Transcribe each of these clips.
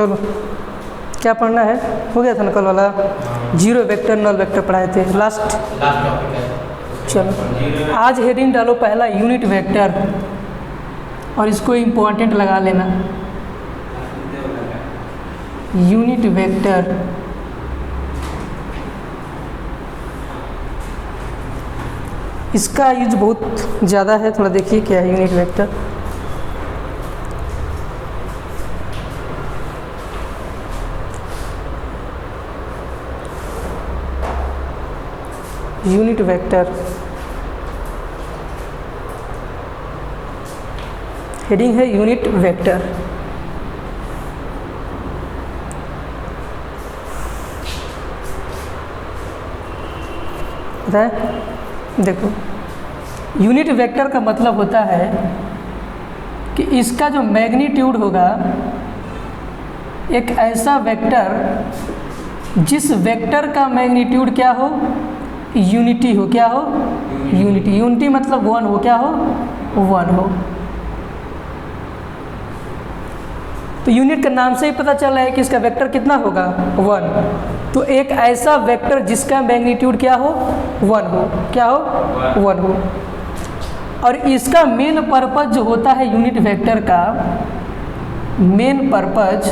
चलो क्या पढ़ना है, हो गया था ना कल वाला, जीरो वेक्टर नल वेक्टर पढ़ाए थे लास्ट टॉपिक है। चलो आज हेडिंग डालो पहला यूनिट वेक्टर, और इसको इम्पोर्टेंट लगा लेना, यूनिट वेक्टर। इसका यूज बहुत ज़्यादा है, थोड़ा देखिए क्या है unit vector. Unit vector heading है यूनिट वेक्टर। पता है, देखो यूनिट वेक्टर का मतलब होता है कि इसका जो मैग्नीट्यूड होगा, एक ऐसा वेक्टर जिस वेक्टर का मैग्नीट्यूड क्या हो, यूनिटी हो। क्या हो? यूनिटी। यूनिटी मतलब वन हो। क्या हो? वन हो। तो यूनिट का नाम से ही पता चल रहा है कि इसका वेक्टर कितना होगा, वन। तो एक ऐसा वेक्टर जिसका मैग्नीट्यूड क्या हो, वन हो। क्या हो? वन हो। और इसका मेन पर्पज जो होता है यूनिट वेक्टर का, main purpose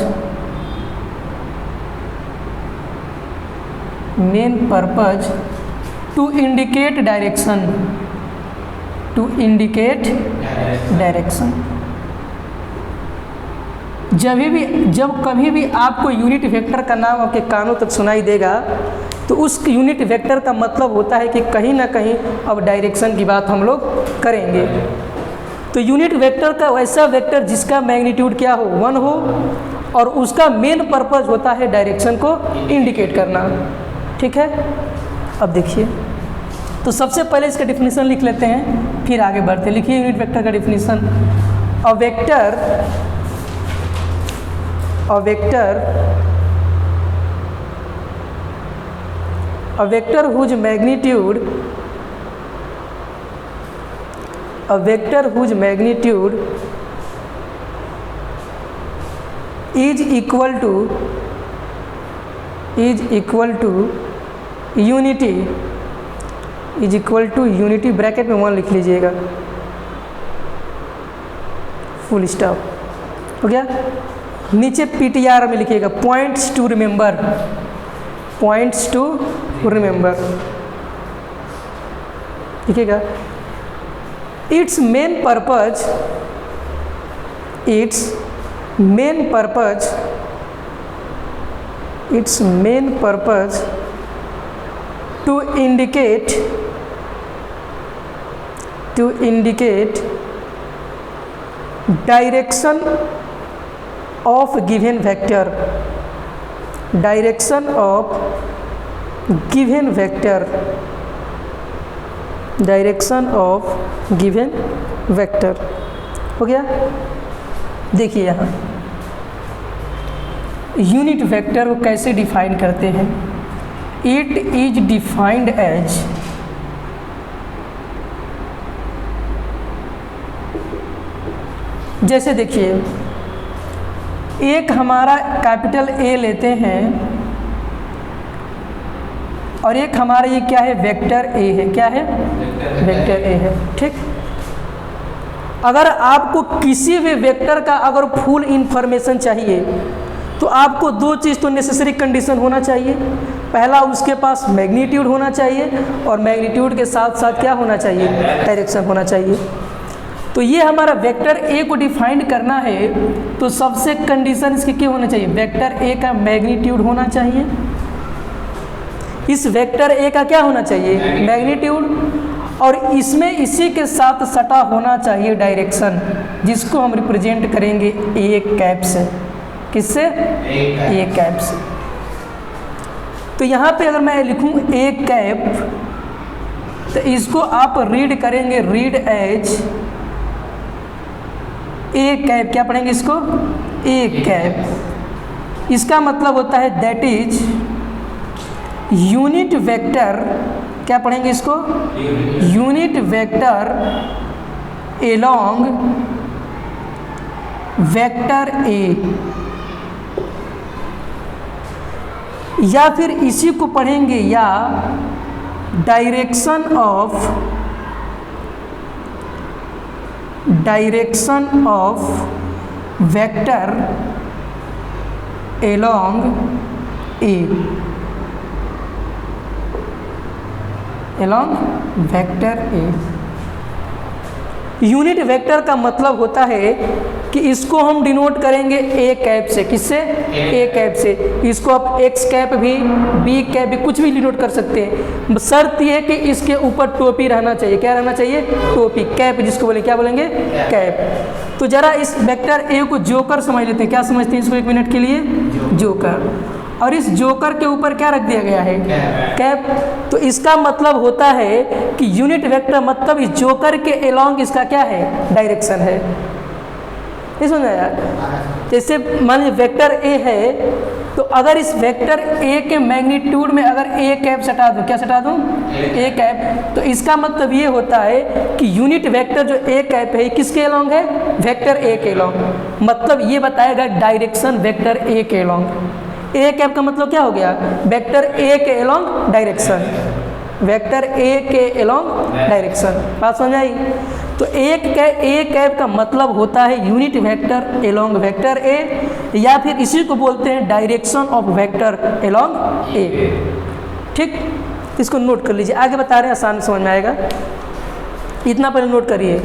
to indicate direction, जब कभी भी आपको यूनिट वेक्टर का नाम आपके कानों तक सुनाई देगा, तो उस यूनिट वेक्टर का मतलब होता है कि कहीं ना कहीं अब डायरेक्शन की बात हम लोग करेंगे। तो यूनिट वेक्टर का वैसा वेक्टर जिसका मैग्नीट्यूड क्या हो, वन हो, और उसका मेन पर्पज होता है डायरेक्शन को इंडिकेट करना। ठीक है, अब देखिए, तो सबसे पहले इसका डिफिनीशन लिख लेते हैं, फिर आगे बढ़ते हैं। लिखिए यूनिट वेक्टर का definition. A vector whose magnitude is equal to unity, bracket में वन लिख लीजिएगा, फुल स्टॉप, हो गया। नीचे PTR में लिखिएगा पॉइंट्स टू रिमेंबर, लिखिएगा। It's main purpose to indicate direction of given vector, हो गया। देखिए यहाँ यूनिट वेक्टर को कैसे डिफाइन करते हैं। इट इज डिफाइंड एज जैसे देखिए, एक हमारा कैपिटल ए लेते हैं और एक हमारा ये क्या है, वेक्टर ए है। क्या है? वेक्टर ए है। ठीक, अगर आपको किसी भी वेक्टर का अगर फुल इंफॉर्मेशन चाहिए, तो आपको दो चीज़ तो नेसेसरी कंडीशन होना चाहिए। पहला, उसके पास मैग्नीट्यूड होना चाहिए, और मैग्नीट्यूड के साथ साथ क्या होना चाहिए, डायरेक्शन होना चाहिए। तो ये हमारा वेक्टर ए को डिफाइन करना है, तो सबसे कंडीशन इसकी क्या होना चाहिए, वेक्टर ए का मैग्नीट्यूड होना चाहिए। इस वेक्टर ए का क्या होना चाहिए, मैग्नीट्यूड, और इसमें इसी के साथ सटा होना चाहिए डायरेक्शन, जिसको हम रिप्रेजेंट करेंगे ए कैप से। किससे? ए कैप से। तो यहाँ पे अगर मैं लिखूँ ए कैप, तो इसको आप रीड करेंगे, रीड एज ए कैप। क्या पढ़ेंगे इसको? A cap. इसका मतलब होता है दैट इज यूनिट वेक्टर। क्या पढ़ेंगे इसको? Unit vector along vector A. या फिर इसी को पढ़ेंगे या direction of vector along vector A. Unit vector का मतलब होता है कि इसको हम डिनोट करेंगे ए कैप से। किससे? ए कैप से। इसको आप एक्स कैप भी, बी कैप भी, कुछ भी डिनोट कर सकते हैं। शर्त यह है कि इसके ऊपर टोपी रहना चाहिए। क्या रहना चाहिए? टोपी, कैप जिसको बोले, क्या बोलेंगे? कैप। तो जरा इस वेक्टर ए को जोकर समझ लेते हैं। क्या समझते हैं इसको एक मिनट के लिए? जोकर। और इस जोकर के ऊपर क्या रख दिया गया है? कैप। तो इसका मतलब होता है कि यूनिट वेक्टर मतलब इस जोकर के एलोंग इसका क्या है? डायरेक्शन है। नहीं समझ आया? जैसे मान लीजिए वेक्टर ए है, तो अगर इस वेक्टर ए के मैग्नीट्यूड में अगर ए कैप सटा दूं, क्या सटा दूं? A cap. तो इसका मतलब ये होता है कि यूनिट वेक्टर जो ए कैप है किसके एलोंग है? वेक्टर ए के एलोंग। मतलब ये बताएगा डायरेक्शन वेक्टर ए के एलोंग। ए कैप का मतलब क्या हो गया? वेक्टर ए के एलोंग डायरेक्शन। वेक्टर ए के एलोंग डायरेक्शन। बात समझ आई? तो ए कैप का मतलब होता है unit vector along vector A, या फिर इसी को बोलते हैं direction of vector along A. ठीक, इसको नोट कर लीजिए। आगे बता रहे हैं, आसान समझ में आएगा। इतना पहले नोट करिए।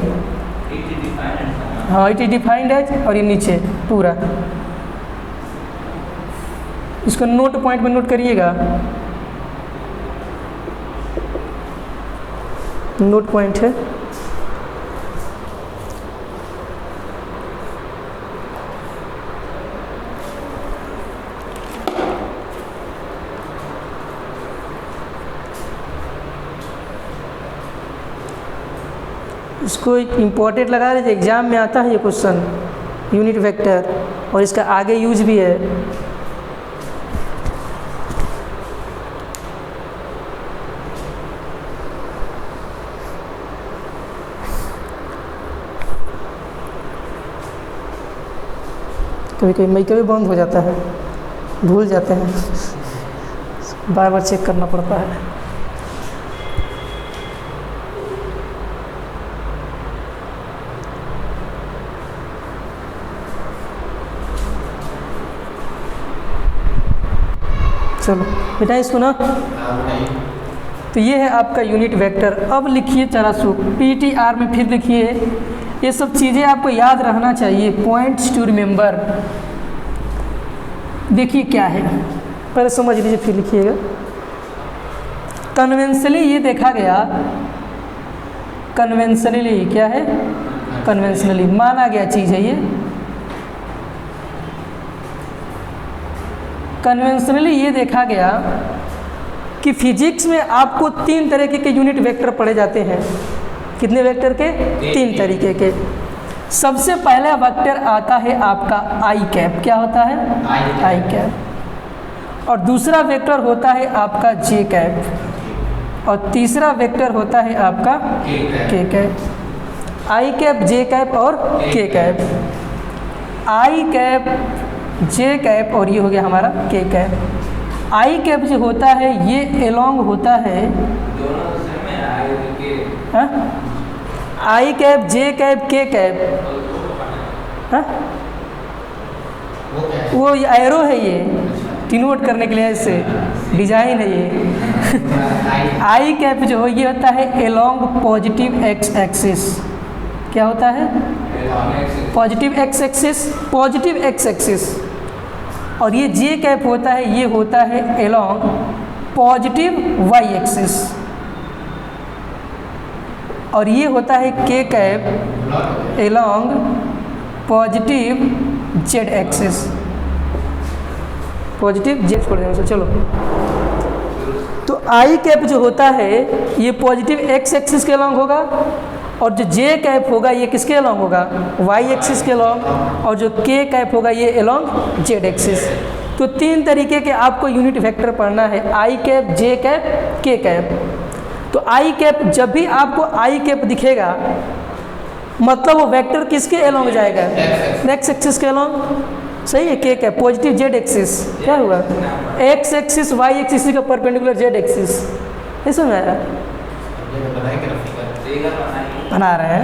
हाँ, इट इज डिफाइंड एज, और ये नीचे पूरा इसको नोट पॉइंट में नोट करिएगा। नोट पॉइंट है। इसको एक इम्पोर्टेंट लगा लीजिए, एग्जाम में आता है ये क्वेश्चन, यूनिट वेक्टर, और इसका आगे यूज भी है। कभी कभी माइक भी बंद हो जाता है, भूल जाते हैं, बार बार चेक करना पड़ता है। चलो बेटा इसको ना, तो ये है आपका यूनिट वेक्टर। अब लिखिए जरा सो PTR में, फिर लिखिए। ये सब चीज़ें आपको याद रहना चाहिए, पॉइंट्स टू रिमेंबर। देखिए क्या है, पहले समझ लीजिए फिर लिखिएगा। कन्वेंशनली ये देखा गया, कन्वेंशनली क्या है? कन्वेंशनली माना गया चीज़ है ये। कन्वेंशनली ये देखा गया कि फिजिक्स में आपको 3 तरीके के यूनिट वेक्टर पढ़े जाते हैं। कितने वेक्टर के? 3 तरीके के। सबसे पहला वेक्टर आता है आपका आई कैप। क्या होता है? आई कैप। और दूसरा वेक्टर होता है आपका जे कैप, और तीसरा वेक्टर होता है आपका के कैप। आई कैप, जे कैप और के कैप। आई कैप, जे कैप, और ये हो गया हमारा के कैप। आई कैप जो होता है ये एलोंग होता है, आई कैप, जे कैप, के कैप, वो एरो है, ये डिनोट करने के लिए ऐसे डिजाइन है ये। आई कैप जो हो ये होता है एलोंग पॉजिटिव एक्स एक्सिस। क्या होता है? Positive x axis, positive x axis. और ये जे कैप होता है, ये होता है एलोंग पॉजिटिव वाई एक्सिस। और ये होता है के cap along positive Z axis. Positive Z छोड़ देंगे। चलो, तो आई कैप जो होता है ये पॉजिटिव एक्स एक्सिस के एलोंग होगा, और जो जे कैप होगा ये किसके एलोंग होगा? वाई एक्सिस के एलोंग, और जो के कैप होगा ये एलोंग जेड एक्सिस। तो 3 तरीके के आपको यूनिट वेक्टर पढ़ना है, आई कैप, जे कैप, के कैप। तो आई कैप, जब भी आपको आई कैप दिखेगा मतलब वो वेक्टर किसके एलोंग जाएगा? एक्स एक्सिस के एलोंग। सही है, के कैप पॉजिटिव जेड एक्सिस, क्या हुआ एक्स एक्सिस वाई एक्सिस का परपेंडिकुलर जेड एक्सिस, ये समझ आया? बना रहे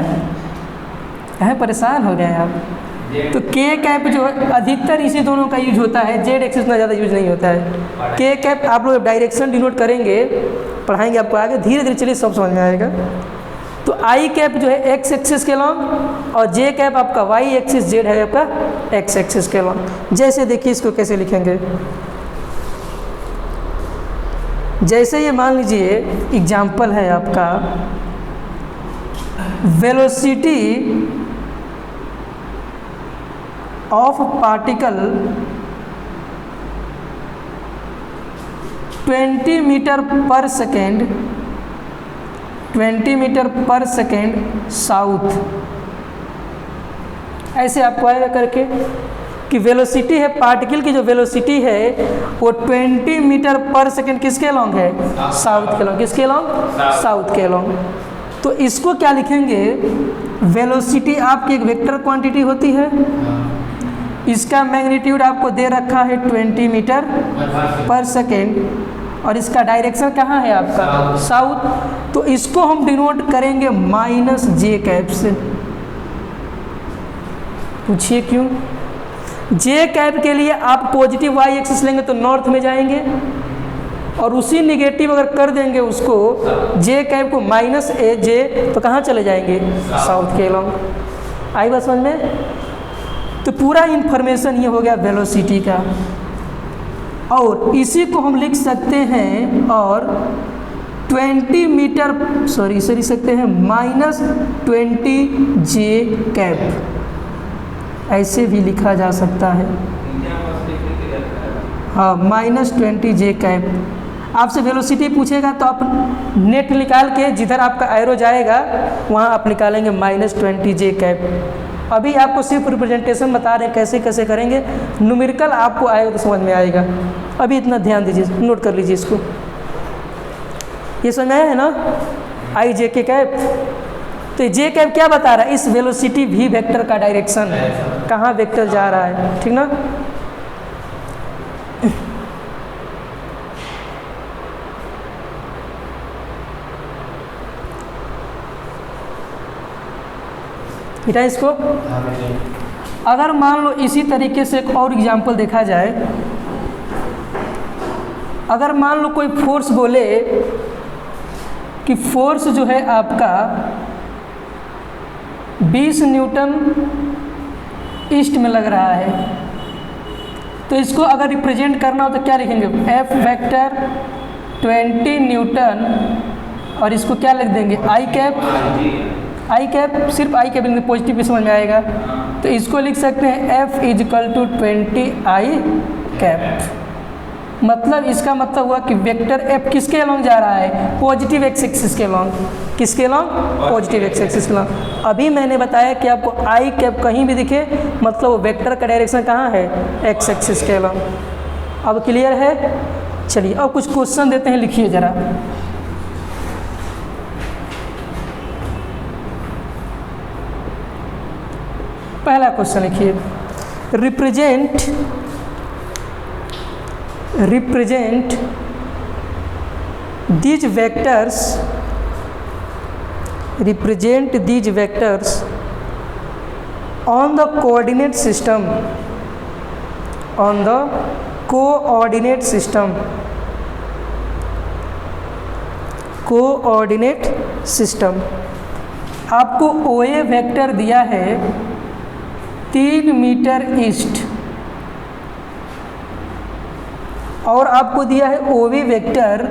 हैं, परेशान हो गए आप। तो के कैप जो है अधिकतर इसी दोनों का यूज होता है, जेड एक्सिस में ज़्यादा यूज नहीं होता है। के कैप आप लोग डायरेक्शन डिनोट करेंगे, पढ़ाएंगे आपको आगे, धीरे धीरे चलिए सब समझ में आएगा। तो आई कैप जो है एक्स एक्सिस के लॉन्ग और जे कैप आपका वाई एक्सिस, जेड है आपका एक्स एक्सिस के लॉन्ग। जैसे देखिए इसको कैसे लिखेंगे, जैसे ये मान लीजिए एग्जाम्पल है आपका वेलोसिटी ऑफ पार्टिकल 20 मीटर पर सेकेंड, 20 मीटर पर सेकेंड साउथ। ऐसे आपको आएगा करके कि वेलोसिटी है पार्टिकल की, जो वेलोसिटी है वो 20 मीटर पर सेकेंड किसके लॉन्ग है, साउथ के लॉन्ग। किसके लॉन्ग, साउथ के लॉन्ग। तो इसको क्या लिखेंगे, वेलोसिटी आपकी एक वेक्टर क्वांटिटी होती है, इसका मैग्नीट्यूड आपको दे रखा है 20 मीटर पर सेकेंड और इसका डायरेक्शन कहाँ है आपका, साउथ। तो इसको हम डिनोट करेंगे माइनस जे कैप से। पूछिए क्यों? जे कैप के लिए आप पॉजिटिव वाई एक्सिस लेंगे तो नॉर्थ में जाएंगे और उसी निगेटिव अगर कर देंगे उसको जे कैप को माइनस ए जे, तो कहाँ चले जाएंगे, साउथ के लॉन्ग। आई बात समझ में? तो पूरा इन्फॉर्मेशन ये हो गया वेलोसिटी का। और इसी को हम लिख सकते हैं और 20 मीटर इसे लिख सकते हैं माइनस 20 जे कैप, ऐसे भी लिखा जा सकता है। हाँ, माइनस 20 जे कैप। आपसे वेलोसिटी पूछेगा तो आप नेट निकाल के जिधर आपका एरो जाएगा वहाँ आप निकालेंगे माइनस 20 जे कैप। अभी आपको सिर्फ रिप्रेजेंटेशन बता रहे हैं कैसे कैसे करेंगे, न्यूमेरिकल आपको आएगा तो समझ में आएगा। अभी इतना ध्यान दीजिए, नोट कर लीजिए इसको। ये समझ में आया है ना, आई जे के कैप। तो जे कैप क्या बता रहा है, इस वेलोसिटी भी वेक्टर का डायरेक्शन, कहाँ वेक्टर जा रहा है, ठीक ना। बेटा इसको अगर मान लो इसी तरीके से एक और एग्जांपल देखा जाए, अगर मान लो कोई फोर्स बोले कि फोर्स जो है आपका 20 न्यूटन ईस्ट में लग रहा है, तो इसको अगर रिप्रेजेंट करना हो तो क्या लिखेंगे, एफ वेक्टर 20 न्यूटन और इसको क्या लिख देंगे, आई कैप। आई कैप, सिर्फ आई कैप लिखेंगे, पॉजिटिव भी समझ में आएगा। तो इसको लिख सकते हैं F is equal to 20 i cap. मतलब इसका मतलब हुआ कि वेक्टर एफ किसके अलॉन्ग जा रहा है, पॉजिटिव एक्स एक्सिस के अलॉन्ग। किसके अलॉन्ग, पॉजिटिव एक्स एक्सिस के अलॉन्ग। अभी मैंने बताया कि आपको आई कैप कहीं भी दिखे मतलब वो वेक्टर का डायरेक्शन कहाँ है, एक्स एक्सिस के अलॉन्ग। अब क्लियर है? चलिए अब कुछ क्वेश्चन देते हैं, लिखिए जरा। पहला क्वेश्चन लिखिए, represent these vectors on the coordinate system, coordinate system. आपको OA वेक्टर दिया है 3 मीटर ईस्ट और आपको दिया है OB vector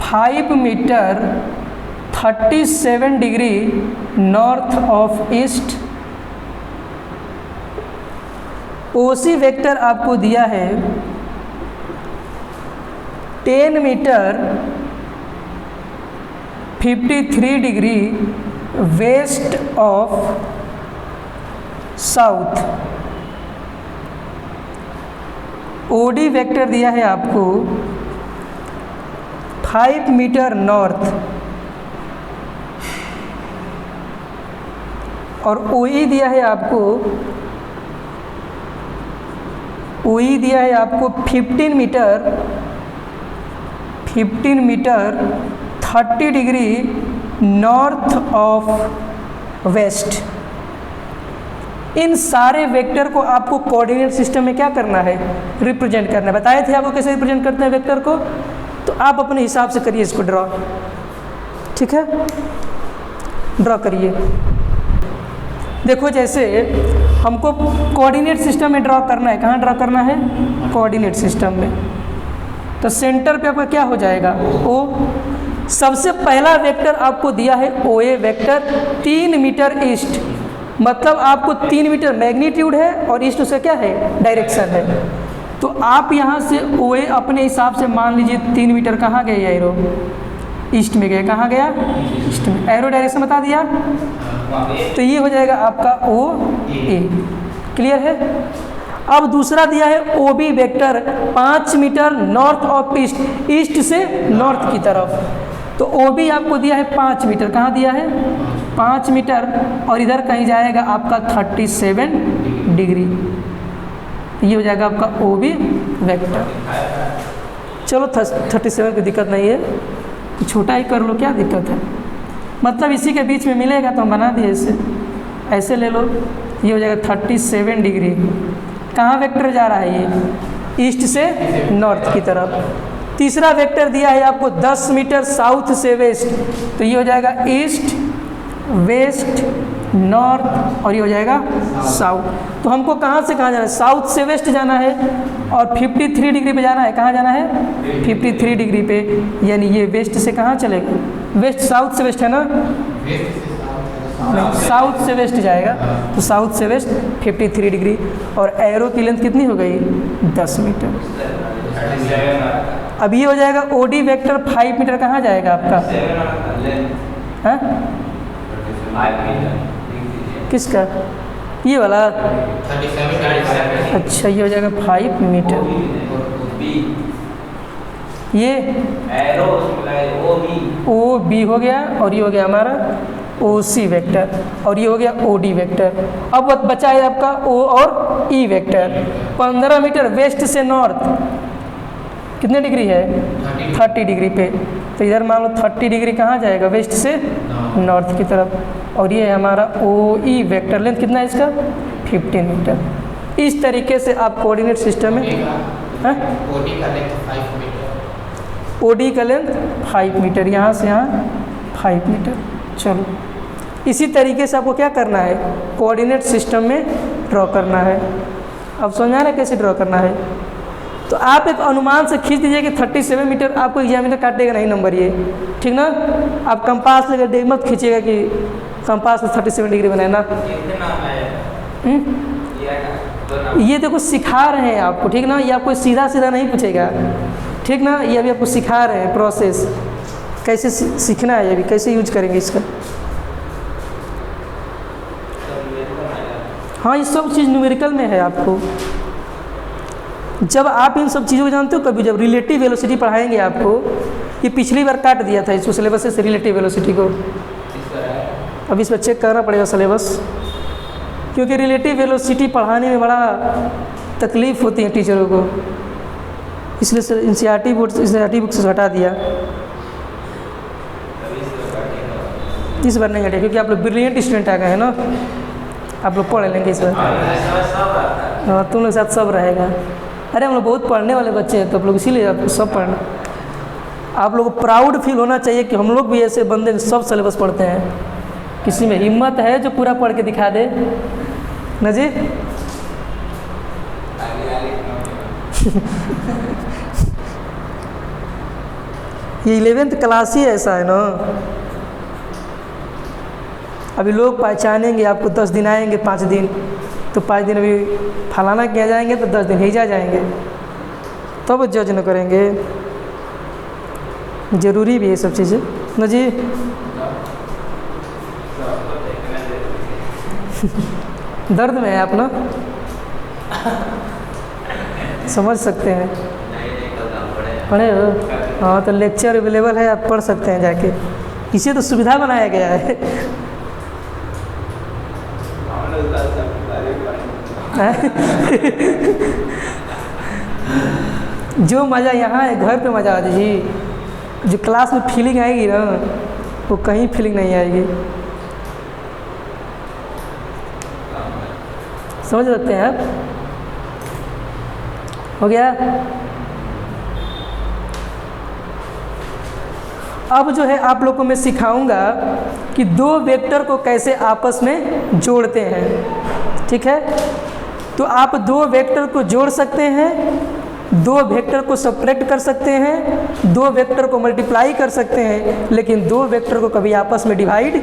5 metre 37 degree north of east. OC vector आपको दिया है 10 metre 53 degree west of south. OD vector दिया है आपको 5 मीटर नॉर्थ और OE दिया है आपको OE दिया है आपको 15 metre 30 degree north of west. इन सारे वेक्टर को आपको कोऑर्डिनेट सिस्टम में क्या करना है, रिप्रेजेंट करना है। बताए थे आपको कैसे रिप्रेजेंट करते हैं वेक्टर को, तो आप अपने हिसाब से करिए इसको ड्रॉ, ठीक है, ड्रॉ करिए। देखो जैसे हमको कोऑर्डिनेट सिस्टम में ड्रॉ करना है, कहाँ ड्रॉ करना है, कोऑर्डिनेट सिस्टम में। तो सेंटर पे आपका क्या हो जाएगा, O। सबसे पहला वेक्टर आपको दिया है OA वेक्टर 3 मीटर ईस्ट, मतलब आपको 3 मीटर मैग्नीट्यूड है और ईस्ट उसका क्या है, डायरेक्शन है। तो आप यहाँ से OA अपने हिसाब से मान लीजिए 3 मीटर कहाँ गए, एरो ईस्ट में गए, कहाँ गया, ईस्ट में। एरो डायरेक्शन बता दिया, तो ये हो जाएगा आपका OA। क्लियर है। अब दूसरा दिया है OB vector 5 metre north of east, east से नॉर्थ की तरफ। तो OB आपको दिया है 5 मीटर, कहाँ दिया है, 5 मीटर, और इधर कहीं जाएगा आपका 37 डिग्री। ये हो जाएगा आपका OB वेक्टर। चलो 37 की दिक्कत नहीं है, छोटा ही कर लो, क्या दिक्कत है, मतलब इसी के बीच में मिलेगा तो हम बना दिए इसे, ऐसे ले लो। ये हो जाएगा 37 डिग्री। कहाँ वेक्टर जा रहा है, ये ईस्ट से नॉर्थ की तरफ। तीसरा वेक्टर दिया है आपको 10 मीटर साउथ से वेस्ट, तो ये हो जाएगा ईस्ट, वेस्ट, नॉर्थ, और ये हो जाएगा साउथ। तो हमको कहाँ से कहाँ जाना है, साउथ से वेस्ट जाना है, और 53 डिग्री पे जाना है। कहाँ जाना है, 53 डिग्री पे, यानी ये वेस्ट से कहाँ चलेगा, वेस्ट साउथ से वेस्ट है ना, नहीं, साउथ से वेस्ट जाएगा, तो साउथ से वेस्ट 53 डिग्री। और एरो की लेंथ कितनी हो गई, 10 मीटर। अब ये हो जाएगा OD वेक्टर 5 मीटर, कहाँ जाएगा आपका, हाँ किसका, ये वाला, अच्छा ये हो जाएगा 5 मीटर। ये OB हो गया, और ये हो गया हमारा OC वेक्टर, और ये हो गया OD वेक्टर। अब बचा है आपका O और E वेक्टर। 15 मीटर वेस्ट से नॉर्थ कितने डिग्री है, 30 डिग्री पे, तो इधर मान लो 30 डिग्री कहाँ जाएगा, वेस्ट से नॉर्थ की तरफ। और ये है हमारा OE वेक्टर, लेंथ कितना है इसका, 15 मीटर। इस तरीके से आप कोऑर्डिनेट सिस्टम में OD का लेंथ 5 मीटर, यहाँ से यहाँ 5 मीटर। चलो इसी तरीके से आपको क्या करना है, कोऑर्डिनेट सिस्टम में ड्रॉ करना है। अब समझ आ रहा है कैसे ड्रॉ करना है। तो आप एक अनुमान से खींच दीजिए कि 37 मीटर आपको एग्जामिनर काटेगा नहीं नंबर, ये ठीक ना। आप कंपास लेकर मत खींचिएगा कि कंपास में 37 डिग्री बनाए ना। ये देखो सिखा रहे हैं आपको, ठीक ना, ये आपको सीधा सीधा नहीं पूछेगा, ठीक ना। ये अभी आपको सिखा रहे हैं प्रोसेस, कैसे सीखना है, अभी कैसे यूज करेंगे इसका। हाँ ये सब चीज़ न्यूमेरिकल में है आपको। जब आप इन सब चीज़ों को जानते हो, कभी जब रिलेटिव वेलोसिटी पढ़ाएंगे आपको, ये पिछली बार काट दिया था इसको सिलेबस से, रिलेटिव वेलोसिटी को। अब इस पर चेक करना पड़ेगा सिलेबस, क्योंकि रिलेटिव वेलोसिटी पढ़ाने में बड़ा तकलीफ़ होती है टीचरों को, इसलिए एनसीईआरटी बुक से हटा दिया। इस बार नहीं हटे, क्योंकि आप लोग ब्रिलियंट स्टूडेंट आ गए हैं ना, आप लोग पढ़ लेंगे इस बार। हाँ तुम लोग साथ सब रहेगा। अरे हम लोग बहुत पढ़ने वाले बच्चे हैं, तो आप लोग इसीलिए आप सब पढ़ना। आप लोग को प्राउड फील होना चाहिए कि हम लोग भी ऐसे बंदे सब सिलेबस पढ़ते हैं। किसी में हिम्मत है जो पूरा पढ़ के दिखा दे ना जी। ये 11th क्लास ही ऐसा है ना। अभी लोग पहचानेंगे आपको, 10 दिन आएंगे, 5 दिन, तो 5 दिन अभी फलाना किया जाएंगे, तो 10 दिन ही जा जाएंगे, तब जज न करेंगे। ज़रूरी भी है सब चीज़ें ना जी। दर्द में है आप ना, समझ सकते हैं। पढ़े हो? हाँ तो लेक्चर अवेलेबल है, आप पढ़ सकते हैं जाके, इसे तो सुविधा बनाया गया है। जो मज़ा यहाँ है घर पे मज़ा आता जी, जो क्लास में फीलिंग आएगी ना वो कहीं फीलिंग नहीं आएगी। समझ सकते हैं आप? हो गया। अब जो है आप लोग को मैं सिखाऊंगा कि दो वेक्टर को कैसे आपस में जोड़ते हैं। ठीक है, तो आप दो वेक्टर को जोड़ सकते हैं, दो वेक्टर को सब्ट्रैक्ट कर सकते हैं, दो वेक्टर को मल्टीप्लाई कर सकते हैं, लेकिन दो वेक्टर को कभी आपस में डिवाइड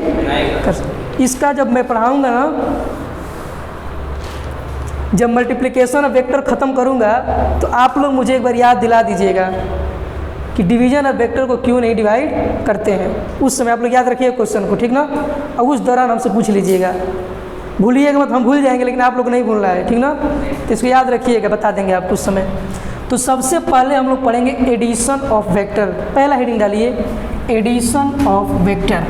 कर सकते। इसका जब मैं पढ़ाऊंगा ना, जब मल्टीप्लिकेशन ऑफ वेक्टर ख़त्म करूंगा तो आप लोग मुझे एक बार याद दिला दीजिएगा कि डिवीजन ऑफ वेक्टर को क्यों नहीं डिवाइड करते हैं। उस समय आप लोग याद रखिए क्वेश्चन को, ठीक ना, और उस दौरान हमसे पूछ लीजिएगा। भूलिएगा मत, हम भूल जाएंगे लेकिन आप लोग नहीं भूल रहा है, ठीक ना, तो इसको याद रखिएगा, बता देंगे आपको उस समय। तो सबसे पहले हम लोग पढ़ेंगे एडिशन ऑफ वेक्टर। पहला हेडिंग डालिए, addition of vector.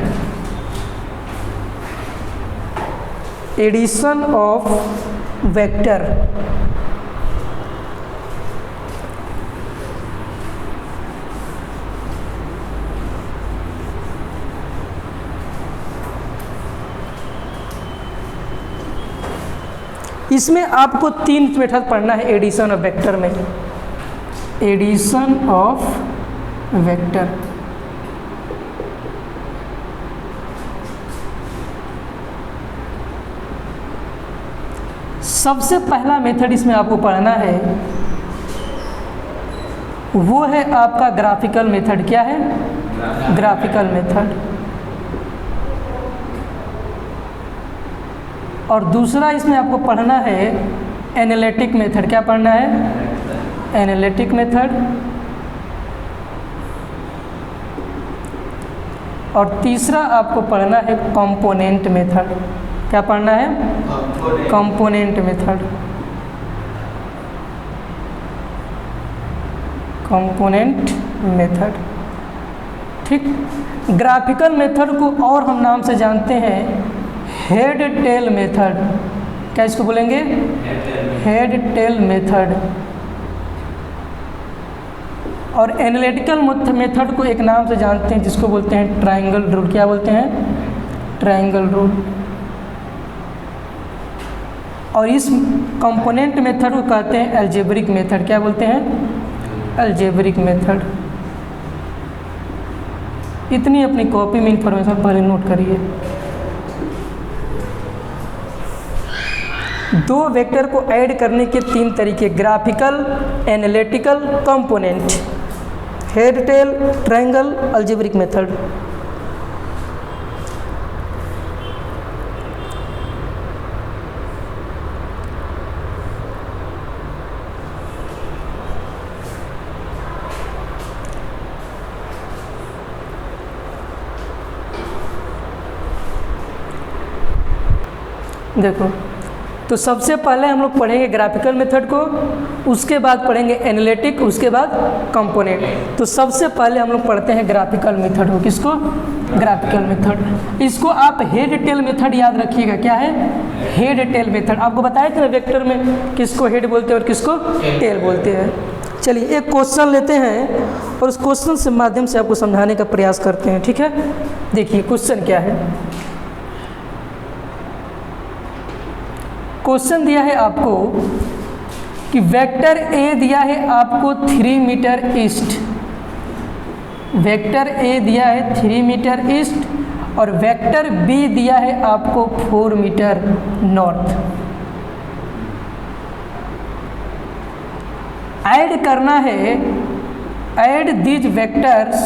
Addition of vector. इसमें आपको 3 मेथड पढ़ना है एडिशन ऑफ वेक्टर में। एडिशन ऑफ वेक्टर, सबसे पहला मेथड इसमें आपको पढ़ना है वो है आपका ग्राफिकल मेथड। क्या है? Graphical method. और दूसरा इसमें आपको पढ़ना है एनालिटिक मेथड। क्या पढ़ना है? Analytic method. और तीसरा आपको पढ़ना है कंपोनेंट मेथड। क्या पढ़ना है? Component method. कंपोनेंट मेथड, ठीक। ग्राफिकल मेथड को और हम नाम से जानते हैं हेड टेल मेथड। क्या इसको बोलेंगे? Head tail method. और एनालिटिकल मेथड को एक नाम से जानते हैं जिसको बोलते हैं ट्रायंगल रूल। क्या बोलते हैं? Triangle rule. और इस कंपोनेंट मेथड को कहते हैं अलजेब्रिक मेथड। क्या बोलते हैं? Algebraic method. इतनी अपनी कॉपी में इंफॉर्मेशन पहले नोट करिए। दो वेक्टर को ऐड करने के 3 तरीके, graphical, analytical, component, head tail, triangle, algebraic method. देखो, तो सबसे पहले हम लोग पढ़ेंगे ग्राफिकल मेथड को, उसके बाद पढ़ेंगे एनालिटिक, उसके बाद कंपोनेंट। तो सबसे पहले हम लोग पढ़ते हैं ग्राफिकल मेथड को। किसको? Graphical method. इसको आप हेड टेल मेथड याद रखिएगा। क्या है? Head tail method. आपको बताया था वेक्टर में किसको हेड बोलते हैं और किसको टेल बोलते हैं। चलिए एक क्वेश्चन लेते हैं और उस क्वेश्चन से माध्यम से आपको समझाने का प्रयास करते हैं, ठीक है। देखिए क्वेश्चन क्या है। क्वेश्चन दिया है आपको कि वेक्टर ए दिया है आपको 3 मीटर ईस्ट, वेक्टर ए दिया है 3 मीटर ईस्ट और वेक्टर बी दिया है आपको 4 मीटर नॉर्थ। ऐड करना है, add these vectors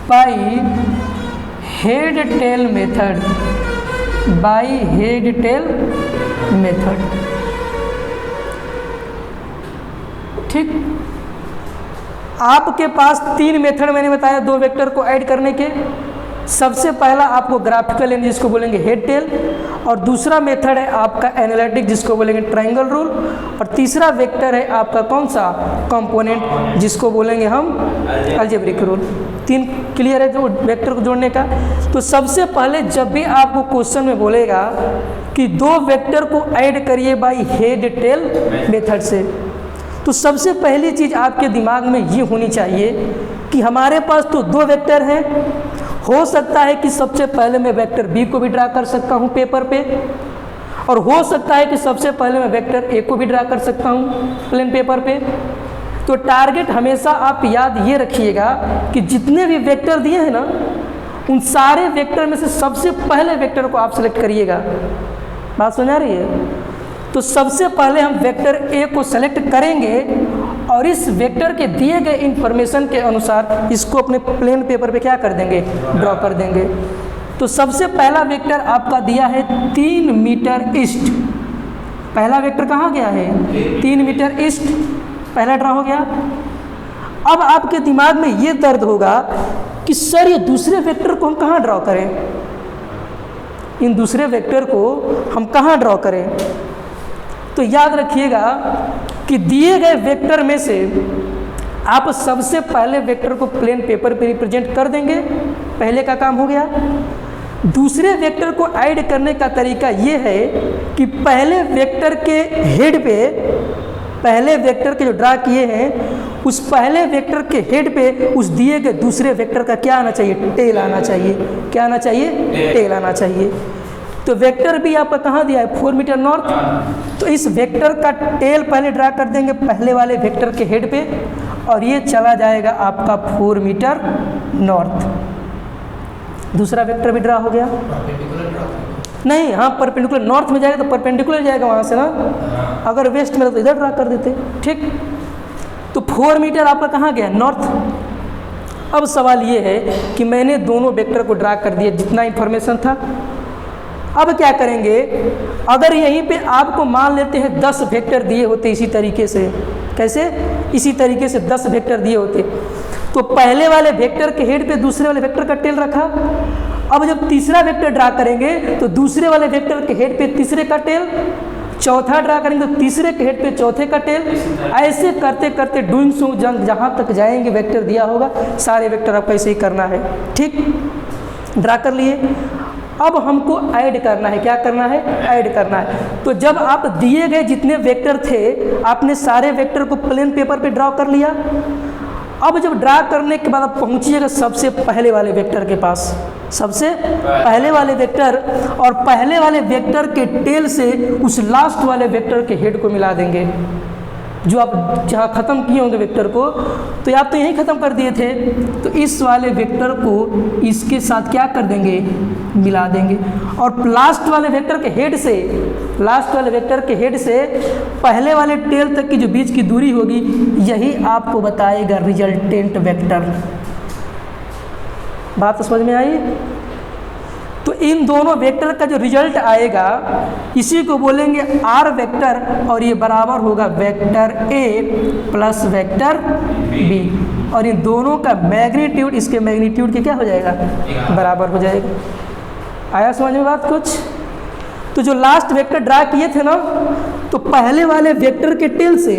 by head tail method, by head tail method, ठीक। आपके पास 3 मेथड मैंने बताया दो वेक्टर को ऐड करने के। सबसे पहला आपको ग्राफिकल एंड जिसको बोलेंगे हेड टेल, और दूसरा मेथड है आपका एनालिटिक जिसको बोलेंगे ट्रायंगल रूल, और तीसरा वेक्टर है आपका कौन सा कंपोनेंट जिसको बोलेंगे हम अलजेब्रिक रूल। 3 क्लियर है जो वेक्टर को जोड़ने का। तो सबसे पहले जब भी आपको क्वेश्चन में बोलेगा कि 2 वेक्टर को ऐड करिए बाय हेड टेल मेथड से, तो सबसे पहली चीज़ आपके दिमाग में ये होनी चाहिए कि हमारे पास तो 2 वेक्टर हैं। हो सकता है कि सबसे पहले मैं वेक्टर बी को भी ड्रा कर सकता हूँ पेपर पे, और हो सकता है कि सबसे पहले मैं वेक्टर ए को भी ड्रा कर सकता हूँ प्लेन पेपर पे। तो टारगेट हमेशा आप याद ये रखिएगा कि जितने भी वेक्टर दिए हैं ना, उन सारे वेक्टर में से सबसे पहले वेक्टर को आप सेलेक्ट करिएगा। बात समझ आ रही है? तो सबसे पहले हम वेक्टर ए को सेलेक्ट करेंगे और इस वेक्टर के दिए गए इंफॉर्मेशन के अनुसार इसको अपने प्लेन पेपर पे क्या कर देंगे, ड्रॉ कर देंगे। तो सबसे पहला वेक्टर आपका दिया है 3 मीटर ईस्ट। पहला वेक्टर कहाँ गया है? 3 मीटर ईस्ट, पहला ड्रॉ हो गया। अब आपके दिमाग में ये दर्द होगा कि सर ये दूसरे वेक्टर को हम कहाँ ड्रॉ करें, इन दूसरे वेक्टर को हम कहाँ ड्रॉ करें। तो याद रखिएगा कि दिए गए वेक्टर में से आप सबसे पहले वेक्टर को प्लेन पेपर पे रिप्रेजेंट कर देंगे, पहले का काम हो गया। दूसरे वेक्टर को ऐड करने का तरीका ये है कि पहले वेक्टर के हेड पे, पहले वेक्टर के जो ड्रा किए हैं उस पहले वेक्टर के हेड पे उस दिए गए दूसरे वेक्टर का क्या आना चाहिए, टेल आना चाहिए। क्या आना चाहिए? टेल आना चाहिए। तो वेक्टर भी आपका कहाँ दिया है? 4 मीटर नॉर्थ। तो इस वेक्टर का टेल पहले ड्रा कर देंगे पहले वाले वेक्टर के हेड पे, और ये चला जाएगा आपका 4 मीटर नॉर्थ। दूसरा वेक्टर भी ड्रा हो गया। नहीं, हाँ परपेंडिकुलर नॉर्थ में जाएगा तो परपेंडिकुलर जाएगा वहाँ से ना, अगर वेस्ट में तो इधर ड्रा कर देते। ठीक, तो 4 मीटर आपका कहाँ गया? नॉर्थ। अब सवाल ये है कि मैंने दोनों वेक्टर को ड्रा कर दिया जितना इंफॉर्मेशन था। अब क्या करेंगे, अगर यहीं पे आपको मान लेते हैं 10 वेक्टर दिए होते इसी तरीके से, कैसे? इसी तरीके से 10 वेक्टर दिए होते, तो पहले वाले वेक्टर के हेड पे दूसरे वाले वेक्टर का टेल रखा। अब जब तीसरा वेक्टर ड्रा करेंगे तो दूसरे वाले वेक्टर के हेड पे तीसरे का टेल, चौथा ड्रा करेंगे तो तीसरे के हेड पे चौथे का टेल। ऐसे करते करते डूइंग सो जहाँ तक जाएंगे वेक्टर दिया होगा सारे वेक्टर आपको ऐसे ही करना है। ठीक, ड्रा कर लिए। अब हमको ऐड करना है। क्या करना है? ऐड करना है। तो जब आप दिए गए जितने वेक्टर थे आपने सारे वेक्टर को प्लेन पेपर पे ड्रॉ कर लिया। अब जब ड्रा करने के बाद आप पहुंचिएगा सबसे पहले वाले वेक्टर के पास, सबसे पहले वाले वेक्टर, और पहले वाले वेक्टर के टेल से उस लास्ट वाले वेक्टर के हेड को मिला देंगे। जो आप जहाँ ख़त्म किए होंगे वेक्टर को, तो आप तो यहीं ख़त्म कर दिए थे, तो इस वाले वेक्टर को इसके साथ क्या कर देंगे, मिला देंगे। और लास्ट वाले वेक्टर के हेड से, लास्ट वाले वेक्टर के हेड से पहले वाले टेल तक की जो बीच की दूरी होगी यही आपको बताएगा रिजल्टेंट वेक्टर। बात तो समझ में आई? तो इन दोनों वेक्टर का जो रिजल्ट आएगा इसी को बोलेंगे आर वेक्टर, और ये बराबर होगा vector A plus vector B, और इन दोनों का मैग्नीट्यूड इसके मैग्नीट्यूड के क्या हो जाएगा, बराबर हो जाएगा। आया समझ में बात कुछ? तो जो लास्ट वेक्टर ड्रा किए थे ना, तो पहले वाले वेक्टर के टेल से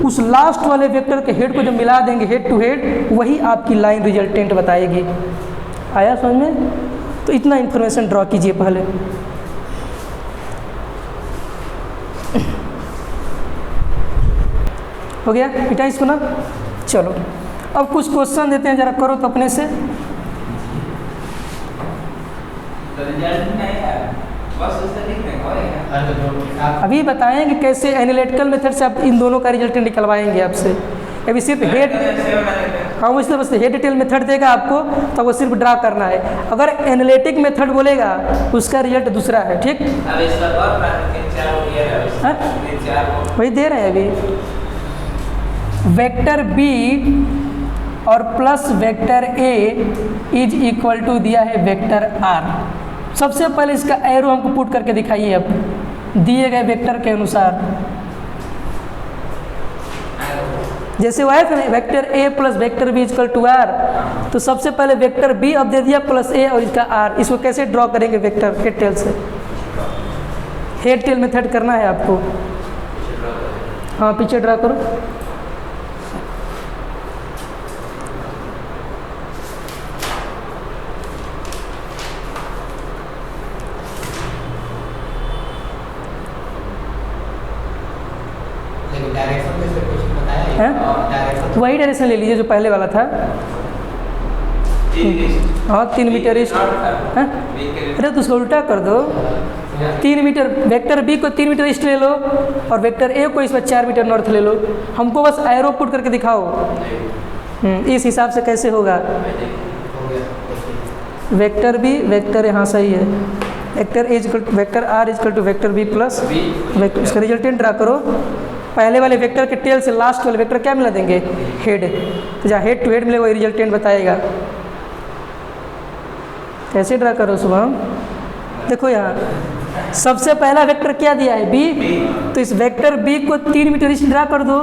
उस लास्ट वाले वेक्टर के हेड को जब मिला देंगे हेड टू हेड, वही आपकी लाइन रिजल्टेंट बताएगी। आया समझ में? तो इतना इन्फॉर्मेशन ड्रॉ कीजिए पहले। हो गया बेटा इसको ना? चलो अब कुछ क्वेश्चन देते हैं, जरा करो तो अपने से। अभी बताएंगे कैसे एनालिटिकल मेथड से आप इन दोनों का रिजल्ट निकलवाएंगे आपसे। अभी सिर्फ हेड, हाँ वो इसलिए बस हेड डिटेल मेथड देगा आपको, तो वो सिर्फ ड्रा करना है। अगर एनालिटिक मेथड बोलेगा उसका रिजल्ट दूसरा है। ठीक, वही दे रहे हैं अभी। वेक्टर बी और plus vector A is equal to दिया है वेक्टर आर। सबसे पहले इसका एरो हमको पुट करके दिखाइए अब दिए गए वेक्टर के अनुसार। जैसे वो आया था ना vector A plus vector B equal to R, तो सबसे पहले वेक्टर बी अब दे दिया प्लस ए और इसका आर, इसको कैसे ड्रॉ करेंगे वेक्टर हेड टेल से? हेड टेल मेथड करना है आपको। हाँ पीछे ड्रा करो। वही डायरेक्शन ले लीजिए जो पहले वाला था। हाँ 3 मीटर ईस्ट। अरे तो उसको उल्टा कर दो, 3 मीटर वेक्टर बी को 3 मीटर ईस्ट ले लो और वेक्टर ए को इसमें 4 मीटर नॉर्थ ले लो। हमको बस एरो पुट करके दिखाओ। इस हिसाब से कैसे होगा? वेक्टर बी वेक्टर यहाँ सही है, vector R is equal to vector B plus vector, इसका रिजल्टेंट ड्रा करो। पहले वाले वेक्टर के टेल से लास्ट वाले वेक्टर क्या मिला देंगे? हेड। तो जहाँ हेड टू हेड मिले वही रिजल्टेंट बताएगा। कैसे ड्रा करो शुभम? देखो यहाँ सबसे पहला वेक्टर क्या दिया है? बी। तो इस वेक्टर बी को 3 मीटर ईस्ट ड्रा कर दो,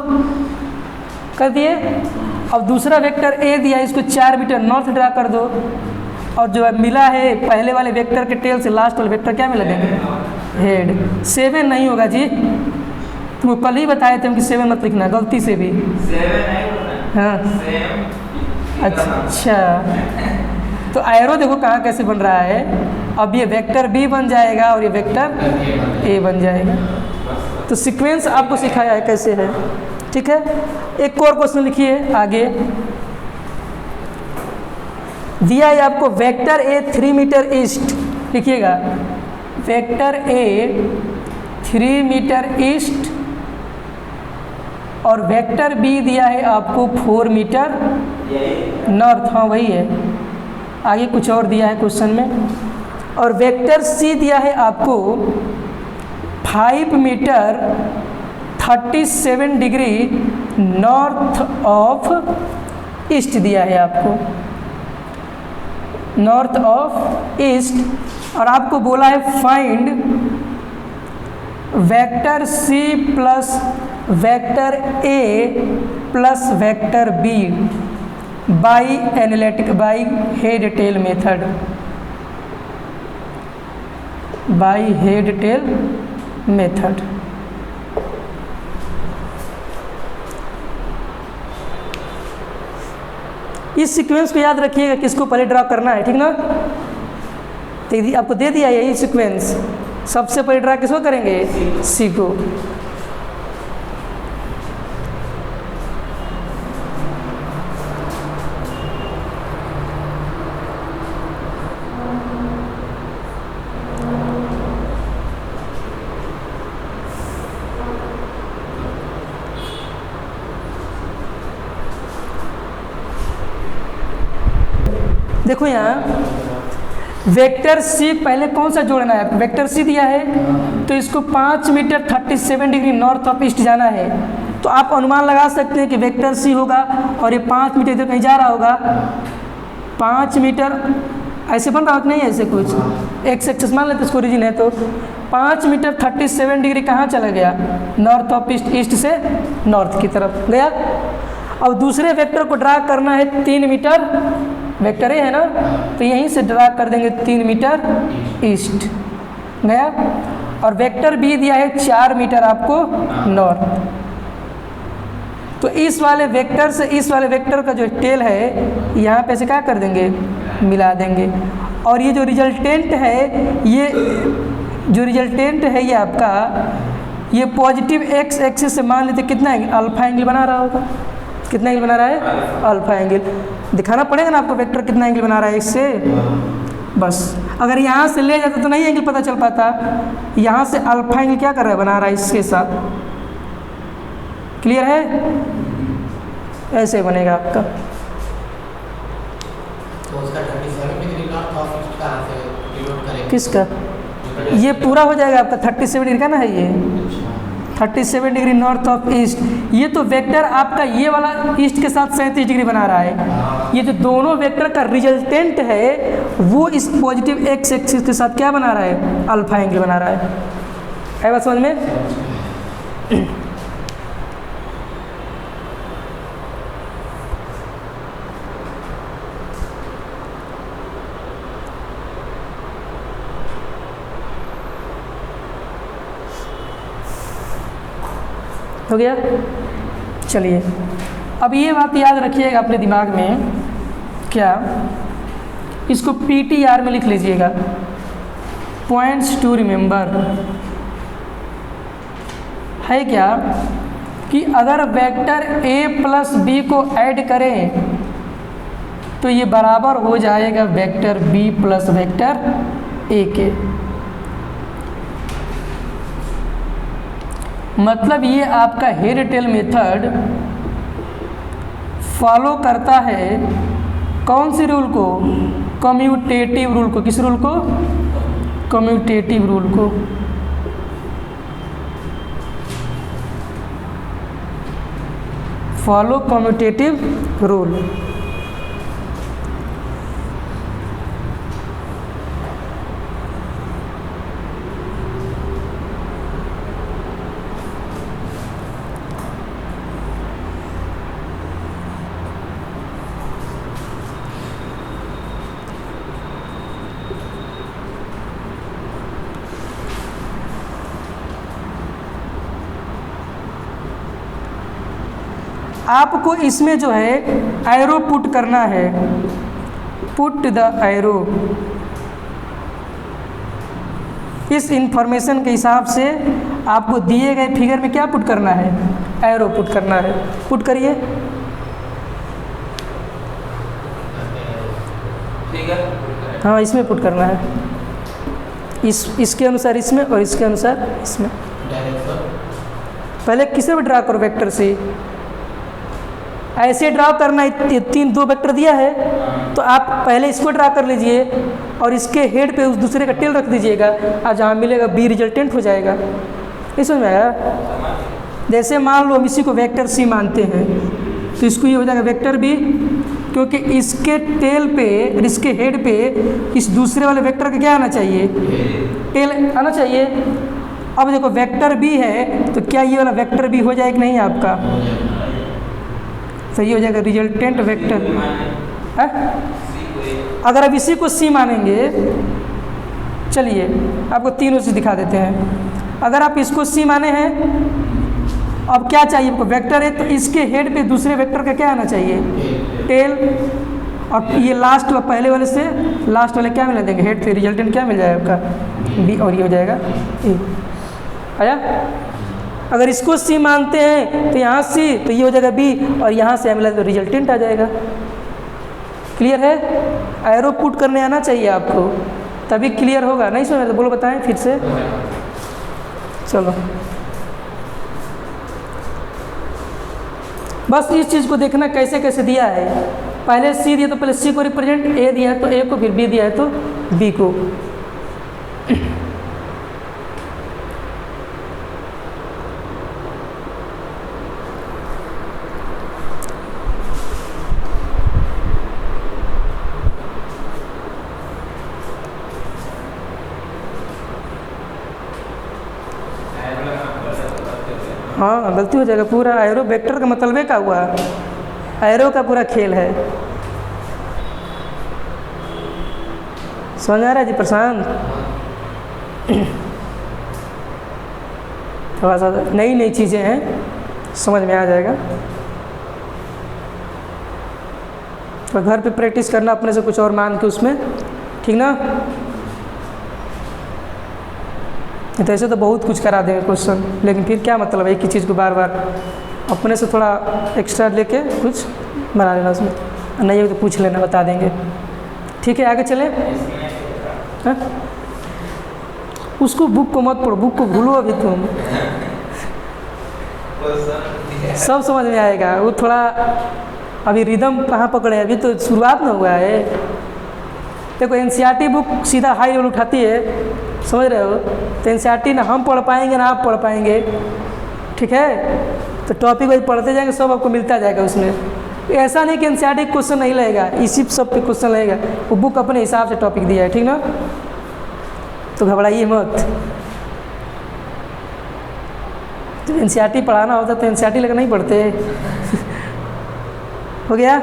कर दिए। अब दूसरा वेक्टर ए दिया है, इसको 4 मीटर नॉर्थ ड्रा कर दो। और जो मिला है पहले वाले वेक्टर के टेल से लास्ट वाले वेक्टर क्या मिला देंगे? हेड। 7 नहीं होगा जी, तुमको कल ही बताए थे हम कि 7 मत लिखना गलती से भी। 7 नहीं। हाँ अच्छा, तो एरो देखो कहाँ कैसे बन रहा है। अब ये वेक्टर बी बन जाएगा और ये वेक्टर ए बन जाएगा। तो सीक्वेंस आपको सिखाया है कैसे है, ठीक है। एक और क्वेश्चन लिखिए आगे। दिया है आपको वेक्टर ए 3 मीटर ईस्ट, लिखिएगा वेक्टर ए 3 मीटर ईस्ट और वेक्टर बी दिया है आपको 4 मीटर नॉर्थ। हाँ वही है, आगे कुछ और दिया है क्वेश्चन में। और वेक्टर सी दिया है आपको 5 metre 37 degree north of east दिया है आपको, नॉर्थ ऑफ ईस्ट। और आपको बोला है find vector C plus vector A plus vector B by analytic by head tail method, by head tail method. इस सीक्वेंस को याद रखिएगा, किसको पहले ड्रा करना है, ठीक ना। तो आपको दे दिया यही सीक्वेंस, सबसे पहले ड्रा किसको करेंगे? सी को। देखो यहाँ वेक्टर सी पहले कौन सा जोड़ना है? वेक्टर सी दिया है तो इसको 5 metre 37 degree north of east जाना है। तो आप अनुमान लगा सकते हैं कि वेक्टर सी होगा और ये 5 मीटर इधर कहीं जा रहा होगा। 5 मीटर ऐसे बन रहा हो कि नहीं, ऐसे कुछ एक्स एक्सिस मान लेते इसको ओरिजिन है। तो 5 मीटर 37 डिग्री कहाँ चला गया? नॉर्थ ऑफ ईस्ट, ईस्ट से नॉर्थ की तरफ गया। अब दूसरे वेक्टर को ड्रा करना है 3 मीटर, वेक्टर ए है ना, तो यहीं से ड्रा कर देंगे 3 मीटर ईस्ट गया। और वेक्टर बी दिया है 4 मीटर आपको नॉर्थ। तो इस वाले वेक्टर से इस वाले वेक्टर का जो टेल है यहाँ पे से क्या कर देंगे? मिला देंगे। और ये जो रिजल्टेंट है, ये जो रिजल्टेंट है ये आपका ये पॉजिटिव एक्स एक्सिस से मान लेते कितना एंगल? अल्फा एंगल बना रहा होगा। कितना एंगल बना रहा है? Alpha angle. दिखाना पड़ेगा ना आपको वेक्टर कितना एंगल बना रहा है इससे। बस अगर यहाँ से ले जाते तो नहीं एंगल पता चल पाता। यहाँ से अल्फा एंगल क्या कर रहा है? बना रहा है इसके साथ। क्लियर है? ऐसे बनेगा आपका। तो उसका 37 डिग्री नॉर्थ ऑफ ईस्ट कहाँ से डिनोट करेंगे? किसका? ये पूरा हो जाएगा आपका 37 डिग्री का ना है ये 37 डिग्री नॉर्थ ऑफ ईस्ट। ये तो वेक्टर आपका ये वाला ईस्ट के साथ 37 डिग्री बना रहा है। ये जो दोनों वेक्टर का रिजल्टेंट है वो इस पॉजिटिव एक्स एक्सिस के साथ क्या बना रहा है? अल्फा एंगल बना रहा है बात समझ में? हो गया। चलिए अब ये बात याद रखिएगा अपने दिमाग में, क्या इसको PTR में लिख लीजिएगा, पॉइंट्स टू रिमेंबर, है क्या कि अगर वेक्टर A प्लस B को ऐड करें तो ये बराबर हो जाएगा vector B plus vector A के। मतलब ये आपका हेड टेल मेथड फॉलो करता है कौन सी रूल को? कम्यूटेटिव रूल को। किस रूल को? कम्यूटेटिव रूल को। Follow commutative rule. आपको इसमें जो है एरो पुट करना है, पुट द एरो। इस इंफॉर्मेशन के हिसाब से आपको दिए गए फिगर में क्या पुट करना है? एरो पुट करना है। पुट करिए। हाँ, इसमें पुट करना है, इसके अनुसार इसमें और इसके अनुसार इसमें। पहले किसे भी ड्रा करो वेक्टर से, ऐसे ड्रा करना है। दो वेक्टर दिया है तो आप पहले इसको ड्रा कर लीजिए और इसके हेड पे उस दूसरे का टेल रख दीजिएगा, और जहाँ मिलेगा B रिजल्टेंट हो जाएगा। ये समझ में आया? जैसे मान लो हम इसी को वेक्टर C मानते हैं तो इसको ये हो जाएगा वेक्टर B, क्योंकि इसके टेल पे और इसके हेड पे इस दूसरे वाले वेक्टर का क्या आना चाहिए? टेल आना चाहिए। अब देखो वेक्टर B है तो क्या ये वाला वेक्टर B हो जाएगा कि नहीं आपका? सही हो जाएगा, रिजल्टेंट वेक्टर है। अगर अब इसी को C मानेंगे, चलिए आपको तीनों चीज़ दिखा देते हैं। अगर आप इसको C माने हैं, अब क्या चाहिए आपको? वेक्टर है तो इसके हेड पे दूसरे वेक्टर का क्या आना चाहिए? टेल। और ये लास्ट वाला पहले वाले से लास्ट वाले क्या मिला देंगे? हेड पे रिजल्टेंट क्या मिल जाएगा आपका? B, और ये हो जाएगा A। आया? अगर इसको C मानते हैं तो यहाँ C, तो ये हो जाएगा B, और यहाँ से मिला तो रिजल्टेंट आ जाएगा। क्लियर है? एरो पुट करने आना चाहिए आपको, तभी क्लियर होगा। नहीं समझ तो बोलो, बताएं फिर से। चलो बस इस चीज़ को देखना कैसे कैसे दिया है। पहले C दिया तो पहले C को रिप्रेजेंट, A दिया है तो A को, फिर B दिया है तो B को। हाँ, गलती हो जाएगा। पूरा एरो वेक्टर का मतलब क्या हुआ? एरो का पूरा खेल है। समझ आ रहा है जी प्रशांत? थोड़ा सा नई नई चीज़ें हैं, समझ में आ जाएगा। तो घर पे प्रैक्टिस करना अपने से कुछ और मान के उसमें, ठीक ना? तो ऐसे तो बहुत कुछ करा देंगे क्वेश्चन, लेकिन फिर क्या मतलब है एक ही चीज़ को बार बार? अपने से थोड़ा एक्स्ट्रा लेके कुछ बना लेना उसमें, नहीं है तो पूछ लेना, बता देंगे। ठीक है, आगे चलें। हाँ? उसको बुक को मत पढ़ो, बुक को भूलो अभी तुम, सब समझ में आएगा। वो थोड़ा अभी रिदम कहाँ पकड़े, अभी तो शुरुआत ना हुआ है। देखो NCERT बुक सीधा हाई लेवल उठाती है, समझ रहे हो? तो NCERT ना हम पढ़ पाएंगे ना आप पढ़ पाएंगे, ठीक है? तो टॉपिक वाइज पढ़ते जाएंगे, सब आपको मिलता जाएगा उसमें। ऐसा नहीं कि NCERT क्वेश्चन नहीं लगेगा, इसी सब पे क्वेश्चन लगेगा। वो बुक अपने हिसाब से टॉपिक दिया है, ठीक ना? तो घबराइए मत। तो NCERT पढ़ाना होता तो NCERT लेकर नहीं पढ़ते। हो गया?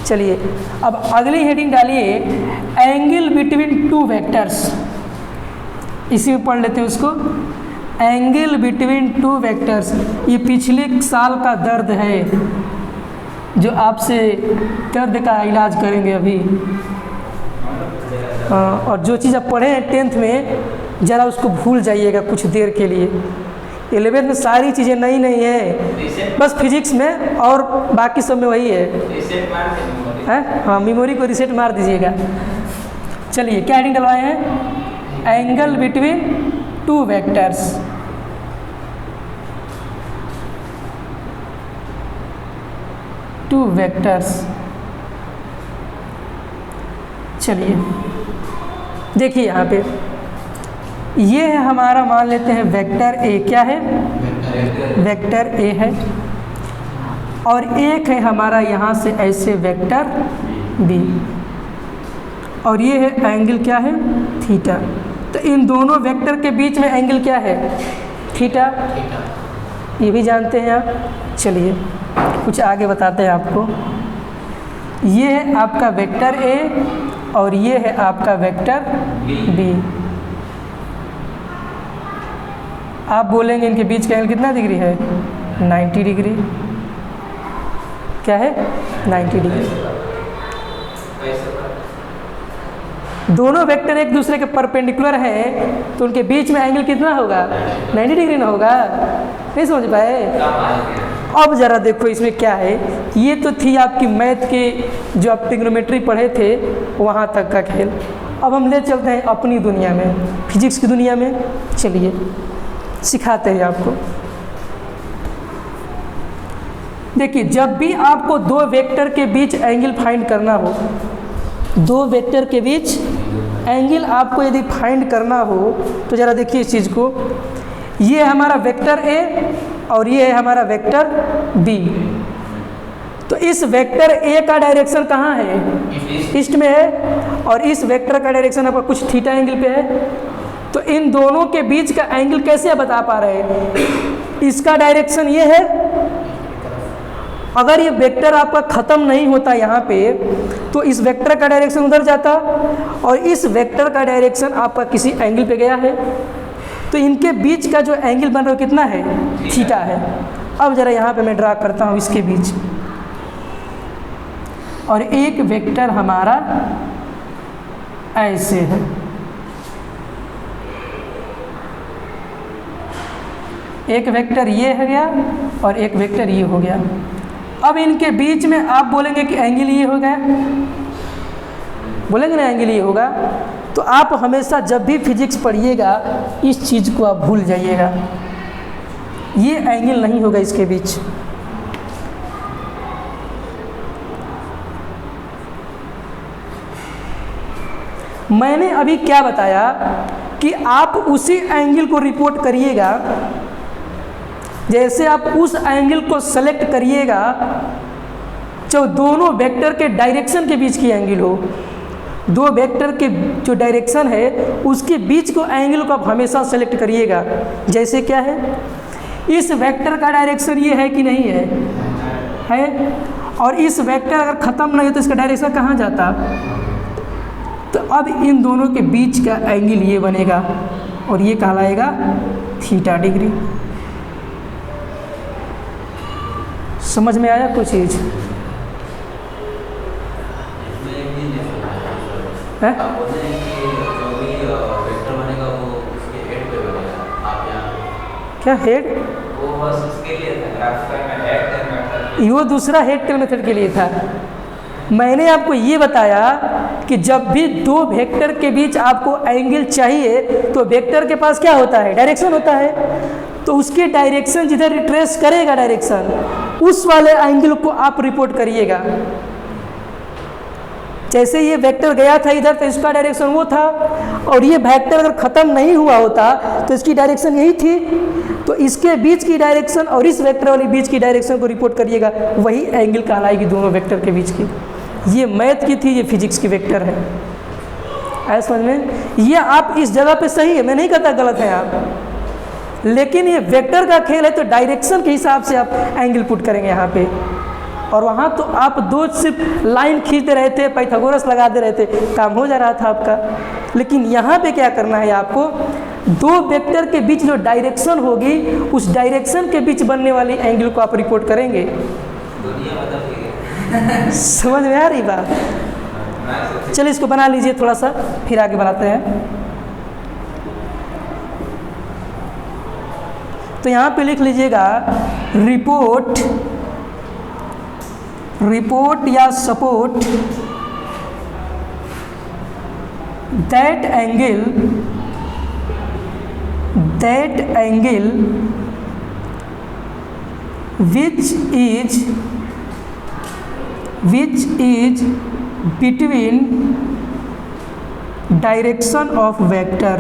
चलिए अब अगली हेडिंग डालिए, एंगल बिटवीन टू वेक्टर्स। इसी में पढ़ लेते हैं उसको। एंगल बिटवीन टू वेक्टर्स, ये पिछले साल का दर्द है जो आपसे दर्द का इलाज करेंगे अभी। और जो चीज़ आप पढ़े हैं 10th में ज़रा उसको भूल जाइएगा कुछ देर के लिए। 11th में सारी चीज़ें नई नई है, बस फिजिक्स में और बाकी सब में वही है। हाँ, मेमोरी को रीसेट मार दीजिएगा। चलिए क्या हेडिंग डलवाए हैं? Angle between two vectors. Two vectors. चलिए देखिए यहाँ पे ये है हमारा, मान लेते हैं वेक्टर ए। क्या है? वेक्टर ए है। और एक है हमारा यहाँ से ऐसे वेक्टर बी, और ये है एंगल क्या है? थीटा। तो इन दोनों वेक्टर के बीच में एंगल क्या है? थीटा। ये भी जानते हैं आप। चलिए कुछ आगे बताते हैं आपको। ये है आपका वेक्टर ए और ये है आपका वेक्टर बी। आप बोलेंगे इनके बीच का एंगल कितना डिग्री है? 90 डिग्री। क्या है? 90 डिग्री। दोनों वेक्टर एक दूसरे के परपेंडिकुलर हैं तो उनके बीच में एंगल कितना होगा? 90 डिग्री ना होगा? नहीं समझ पाए? अब ज़रा देखो इसमें क्या है। ये तो थी आपकी मैथ के जो आप ट्रिग्नोमेट्री पढ़े थे वहाँ तक का खेल। अब हम ले चलते हैं अपनी दुनिया में, फिजिक्स की दुनिया में। चलिए सिखाते हैं आपको। देखिए जब भी आपको दो वेक्टर के बीच एंगल फाइंड करना हो, दो वेक्टर के बीच एंगल आपको यदि फाइंड करना हो तो ज़रा देखिए इस चीज़ को। ये है हमारा वेक्टर ए और ये है हमारा वेक्टर बी। तो इस वेक्टर ए का डायरेक्शन कहाँ है? ईस्ट में है। और इस वेक्टर का डायरेक्शन आपका कुछ थीटा एंगल पे है। तो इन दोनों के बीच का एंगल कैसे बता पा रहे हैं? इसका डायरेक्शन ये है। अगर ये वेक्टर आपका ख़त्म नहीं होता यहाँ पे तो इस वेक्टर का डायरेक्शन उधर जाता और इस वेक्टर का डायरेक्शन आपका किसी एंगल पे गया है। तो इनके बीच का जो एंगल बन रहा है कितना है? थीटा है। अब ज़रा यहाँ पे मैं ड्रा करता हूँ इसके बीच। और एक वेक्टर हमारा ऐसे है, एक वेक्टर ये है गया और एक वेक्टर ये हो गया। अब इनके बीच में आप बोलेंगे कि एंगल ये हो गया, बोलेंगे ना एंगल ये होगा। तो आप हमेशा जब भी फिजिक्स पढ़िएगा इस चीज़ को आप भूल जाइएगा, ये एंगल नहीं होगा इसके बीच। मैंने अभी क्या बताया कि आप उसी एंगल को रिपोर्ट करिएगा, जैसे आप उस एंगल को सेलेक्ट करिएगा जो दोनों वेक्टर के डायरेक्शन के बीच की एंगल हो। दो वेक्टर के जो डायरेक्शन है उसके बीच को एंगल को आप हमेशा सेलेक्ट करिएगा। जैसे क्या है, इस वेक्टर का डायरेक्शन ये है कि नहीं है? है। और इस वेक्टर अगर ख़त्म नहीं हो तो इसका डायरेक्शन कहाँ जाता? तो अब इन दोनों के बीच का एंगल ये बनेगा और ये कहलाएगा थीटा डिग्री। समझ में आया कोई चीज़? है? क्या हेड? वो दूसरा हेड टेल मेथड के लिए था। मैंने आपको ये बताया कि जब भी दो वेक्टर के बीच आपको एंगल चाहिए तो वेक्टर के पास क्या होता है? डायरेक्शन होता है। तो उसके डायरेक्शन जिधर रिट्रेस करेगा डायरेक्शन, उस वाले एंगल को आप रिपोर्ट करिएगा। जैसे ये वेक्टर गया था इधर तो इसका डायरेक्शन वो था, और ये वेक्टर अगर ख़त्म नहीं हुआ होता तो इसकी डायरेक्शन यही थी। तो इसके बीच की डायरेक्शन और इस वेक्टर वाली बीच की डायरेक्शन को रिपोर्ट करिएगा, वही एंगल कहलाएगी दोनों वेक्टर के बीच की। ये मैथ की थी, ये फिजिक्स की वेक्टर है। आया समझ में? ये आप इस जगह पे सही है, मैं नहीं कहता गलत है आप, लेकिन ये वेक्टर का खेल है तो डायरेक्शन के हिसाब से आप एंगल पुट करेंगे यहाँ पे। और वहाँ तो आप दो सिर्फ लाइन खींचते रहते, पाइथागोरस लगा दे रहे थे, काम हो जा रहा था आपका। लेकिन यहाँ पे क्या करना है आपको? दो वेक्टर के बीच जो डायरेक्शन होगी उस डायरेक्शन के बीच बनने वाली एंगल को आप रिपोर्ट करेंगे। समझ में आ रही बात? चलिए इसको बना लीजिए थोड़ा सा, फिर आगे बढ़ाते हैं। तो यहाँ पे लिख लीजिएगा रिपोर्ट या support that angle which is between direction of vector।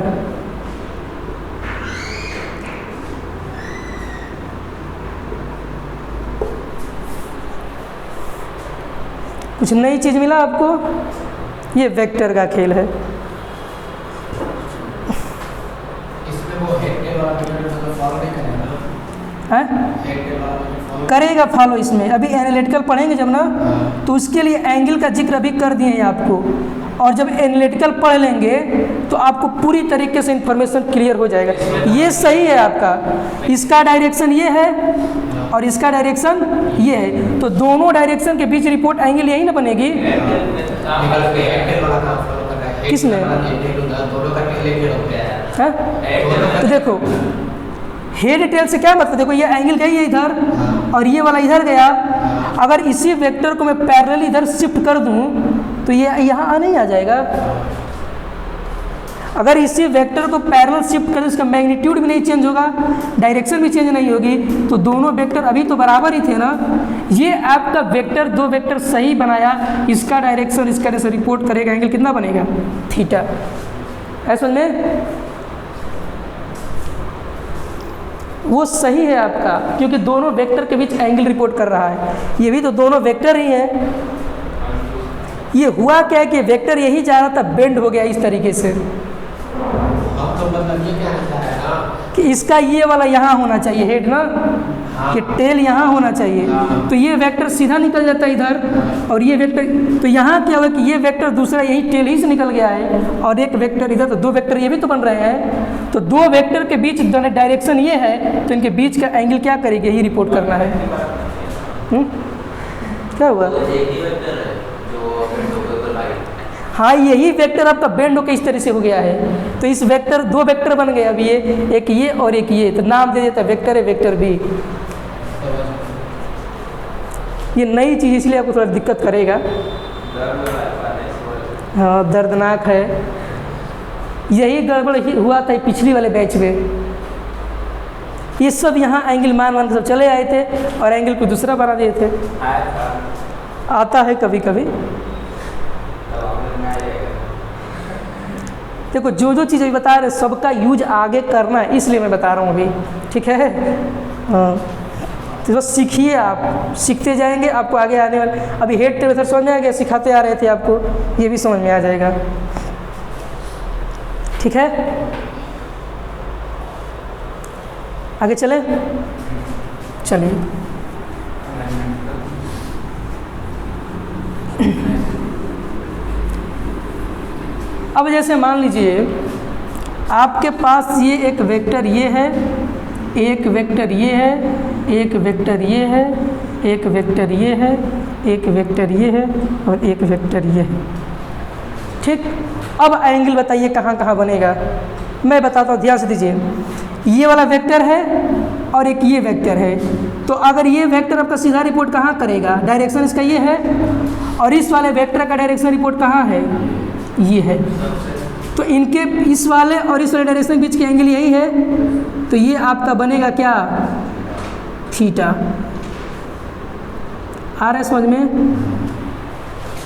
कुछ नई चीज मिला आपको? ये वेक्टर का खेल है। इसमें वो हेड वाला मतलब फॉलो नहीं करेगा, हैं? करेगा फॉलो इसमें। अभी एनालिटिकल पढ़ेंगे जब ना, तो उसके लिए एंगल का जिक्र अभी कर दिए हैं आपको, और जब एनालिटिकल पढ़ लेंगे तो आपको पूरी तरीके से इंफॉर्मेशन क्लियर हो जाएगा। ये सही है आपका, इसका डायरेक्शन ये है और इसका डायरेक्शन ये है, तो दोनों डायरेक्शन के बीच रिपोर्ट एंगल यही ना बनेगी। किसने? तो देखो हेड टेल से क्या मतलब, देखो ये एंगल गई है इधर और ये वाला इधर गया। अगर इसी वेक्टर को मैं पैरेलल इधर शिफ्ट कर दूं तो ये यहाँ नहीं आ जाएगा। अगर इसी वेक्टर को पैरेलल शिफ्ट करें, इसका मैग्नीट्यूड भी नहीं चेंज होगा, डायरेक्शन भी चेंज नहीं होगी, तो दोनों वेक्टर अभी तो बराबर ही थे ना। ये आपका वेक्टर, दो वेक्टर सही बनाया, इसका डायरेक्शन इसका डायरेक्शन रिपोर्ट करेगा, एंगल कितना बनेगा? थीटा। है समझ में? वो सही है आपका, क्योंकि दोनों वेक्टर के बीच एंगल रिपोर्ट कर रहा है। ये भी तो दोनों वेक्टर ही हैं। ये हुआ क्या है कि वेक्टर यही जा रहा था, बेंड हो गया इस तरीके से तो मतलब ये क्या होता है ना कि इसका ये वाला यहाँ होना चाहिए हेड ना, कि टेल यहाँ होना चाहिए, तो ये वेक्टर सीधा निकल जाता है इधर, और ये वेक्टर, तो यहाँ क्या हुआ कि ये वेक्टर दूसरा यही टेल ही से निकल गया है, और एक वेक्टर इधर, तो दो वेक्टर ये भी तो बन रहे हैं। तो दो वेक्टर के बीच दोनों डायरेक्शन ये है, तो इनके बीच का एंगल क्या करेगी, यही रिपोर्ट करना है। क्या हुआ? हाँ, यही वेक्टर आपका बेंड होकर इस तरह से हो गया है, तो इस वेक्टर दो वेक्टर बन गए अभी, ये एक ये और एक ये, तो नाम दे देता वेक्टर है, वेक्टर बी। ये नई चीज़ इसलिए आपको थोड़ा दिक्कत करेगा। हाँ, दर्दनाक है। यही गड़बड़ हुआ था पिछली वाले बैच में। ये सब यहाँ एंगल मान सब चले आए थे और एंगल को दूसरा बना दिए थे। आता है कभी कभी। देखो जो जो चीज़ अभी बता रहे सबका यूज आगे करना है, इसलिए मैं बता रहा हूँ अभी, ठीक है? हाँ, तो बस सीखिए, आप सीखते जाएंगे, आपको आगे आने वाले, अभी हेड टेल मेथड समझ में आ गया, सिखाते आ रहे थे आपको, ये भी समझ में आ जाएगा, ठीक है? आगे चले, चलिए। अब जैसे मान लीजिए आपके पास ये एक वेक्टर ये है, एक वेक्टर ये है, एक वेक्टर ये है, एक वेक्टर ये है, एक वेक्टर ये है और एक वेक्टर ये है, ठीक? अब एंगल बताइए कहाँ कहाँ बनेगा, मैं बताता हूँ, ध्यान से दीजिए। ये वाला वेक्टर है और एक ये वेक्टर है, तो अगर ये वेक्टर आपका सीधा रिपोर्ट कहाँ करेगा, डायरेक्शन इसका ये है, और इस वाले वेक्टर का डायरेक्शन रिपोर्ट कहाँ है, ये है, तो इनके इस वाले और इस वाले डायरेक्शन के बीच की एंगल यही है, तो ये आपका बनेगा क्या, थीटा। आ रहा है समझ में?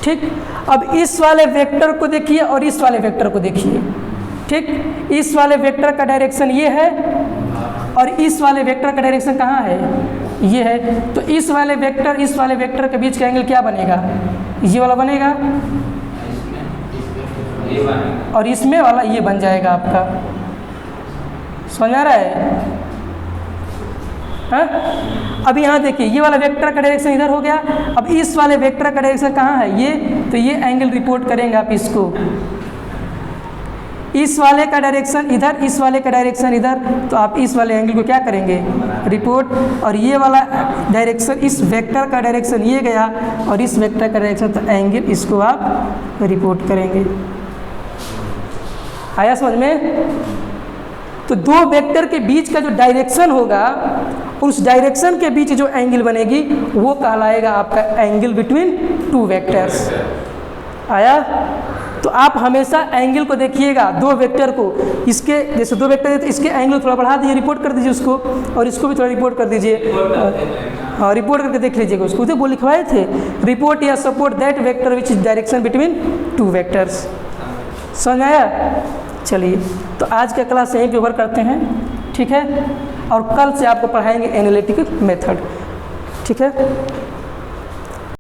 ठीक। अब इस वाले वेक्टर को देखिए और इस वाले वेक्टर को देखिए, ठीक? इस वाले वेक्टर का डायरेक्शन ये है और इस वाले वेक्टर का डायरेक्शन कहाँ है, ये है, तो इस वाले वेक्टर के बीच का एंगल क्या बनेगा, ये वाला बनेगा, और इसमें वाला ये बन जाएगा आपका। समझ आ रहा है? हाँ? अब यहाँ देखिए ये वाला वेक्टर का डायरेक्शन इधर हो गया, अब इस वाले वेक्टर का डायरेक्शन कहाँ है, ये, तो ये एंगल रिपोर्ट करेंगे आप इसको, इस वाले का डायरेक्शन इधर, इस वाले का डायरेक्शन इधर, तो आप इस वाले एंगल को क्या करेंगे, रिपोर्ट। और ये वाला डायरेक्शन, इस वेक्टर का डायरेक्शन ये गया और इस वेक्टर का डायरेक्शन, तो एंगल इसको आप रिपोर्ट करेंगे। आया समझ में? तो दो वेक्टर के बीच का जो डायरेक्शन होगा, उस डायरेक्शन के बीच जो एंगल बनेगी वो कहलाएगा आपका एंगल बिटवीन टू वेक्टर्स। आया? तो आप हमेशा एंगल को देखिएगा, दो वेक्टर को, इसके जैसे दो वेक्टर है तो इसके एंगल थोड़ा बढ़ा दीजिए, रिपोर्ट कर दीजिए उसको, और इसको भी थोड़ा रिपोर्ट कर दीजिए। हाँ, रिपोर्ट करके देख लीजिएगा उसको, तो वो लिखवाए थे, रिपोर्ट या support that vector which is direction between two vectors. समझ आया? चलिए, तो आज का क्लास यहीं पे ओवर करते हैं, ठीक है? और कल से आपको पढ़ाएंगे एनालिटिकल मेथड, ठीक है?